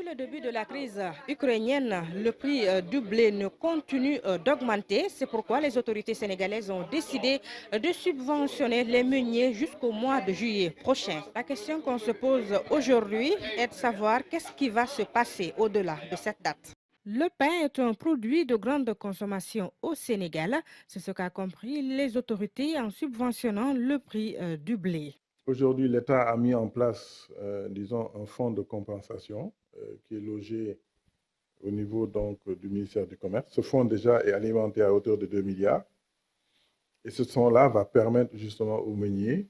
le début de la crise ukrainienne, le prix du blé ne continue d'augmenter. C'est pourquoi les autorités sénégalaises ont décidé de subventionner les meuniers jusqu'au mois de juillet prochain. La question qu'on se pose aujourd'hui est de savoir qu'est-ce qui va se passer au-delà de cette date. Le pain est un produit de grande consommation au Sénégal. C'est ce qu'a compris les autorités en subventionnant le prix du blé. Aujourd'hui, l'État a mis en place, disons, un fonds de compensation qui est logé au niveau donc, du ministère du Commerce. Ce fonds déjà est alimenté à hauteur de 2 milliards. Et ce fonds-là va permettre justement aux meuniers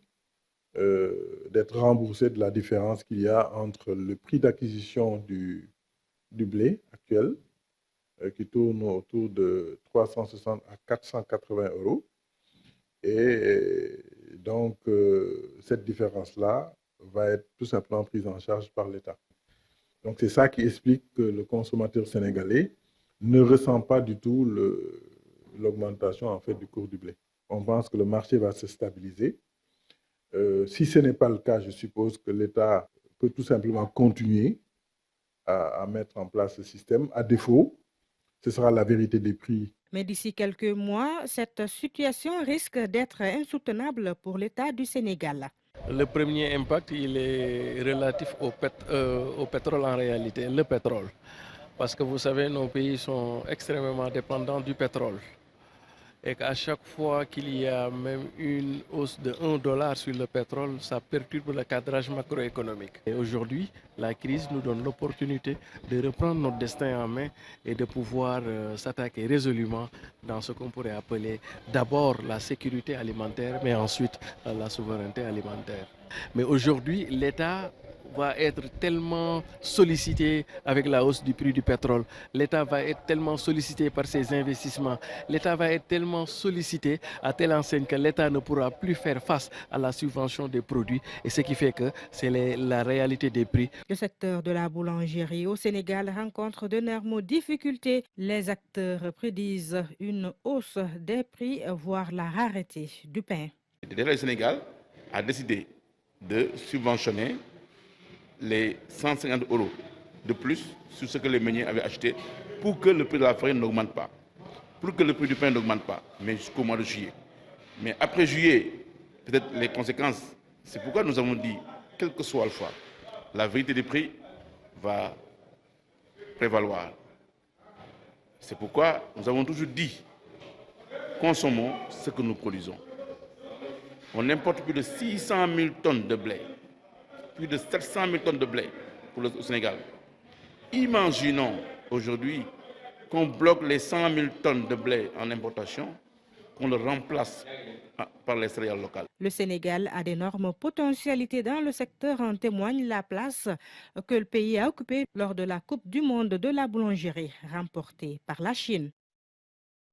d'être remboursés de la différence qu'il y a entre le prix d'acquisition du blé actuel, qui tourne autour de 360 à 480 euros. Et donc, cette différence-là va être tout simplement prise en charge par l'État. Donc, c'est ça qui explique que le consommateur sénégalais ne ressent pas du tout l'augmentation en fait, du cours du blé. On pense que le marché va se stabiliser. Si ce n'est pas le cas, je suppose que l'État peut tout simplement continuer à mettre en place ce système. À défaut, ce sera la vérité des prix. Mais d'ici quelques mois, cette situation risque d'être insoutenable pour l'État du Sénégal. Le premier impact, il est relatif au pétrole en réalité, le pétrole. Parce que vous savez, nos pays sont extrêmement dépendants du pétrole. Et qu'à chaque fois qu'il y a même une hausse de 1 dollar sur le pétrole, ça perturbe le cadrage macroéconomique. Et aujourd'hui, la crise nous donne l'opportunité de reprendre notre destin en main et de pouvoir s'attaquer résolument dans ce qu'on pourrait appeler d'abord la sécurité alimentaire, mais ensuite la souveraineté alimentaire. Mais aujourd'hui, l'État va être tellement sollicité avec la hausse du prix du pétrole. L'État va être tellement sollicité par ses investissements. L'État va être tellement sollicité à telle enseigne que l'État ne pourra plus faire face à la subvention des produits. Et ce qui fait que c'est la réalité des prix. Le secteur de la boulangerie au Sénégal rencontre d'énormes difficultés. Les acteurs prédisent une hausse des prix, voire la rareté du pain. Déjà, le Sénégal a décidé de subventionner les 150 euros de plus sur ce que les meuniers avaient acheté pour que le prix de la farine n'augmente pas, pour que le prix du pain n'augmente pas, mais jusqu'au mois de juillet. Mais après juillet, peut-être les conséquences, c'est pourquoi nous avons dit, quel que soit le choix, la vérité des prix va prévaloir. C'est pourquoi nous avons toujours dit, consommons ce que nous produisons. On importe plus de 600 000 tonnes de blé, plus de 700 000 tonnes de blé pour le Sénégal. Imaginons aujourd'hui qu'on bloque les 100 000 tonnes de blé en importation, qu'on le remplace par les céréales locales. Le Sénégal a d'énormes potentialités dans le secteur, en témoigne la place que le pays a occupée lors de la Coupe du monde de la boulangerie remportée par la Chine.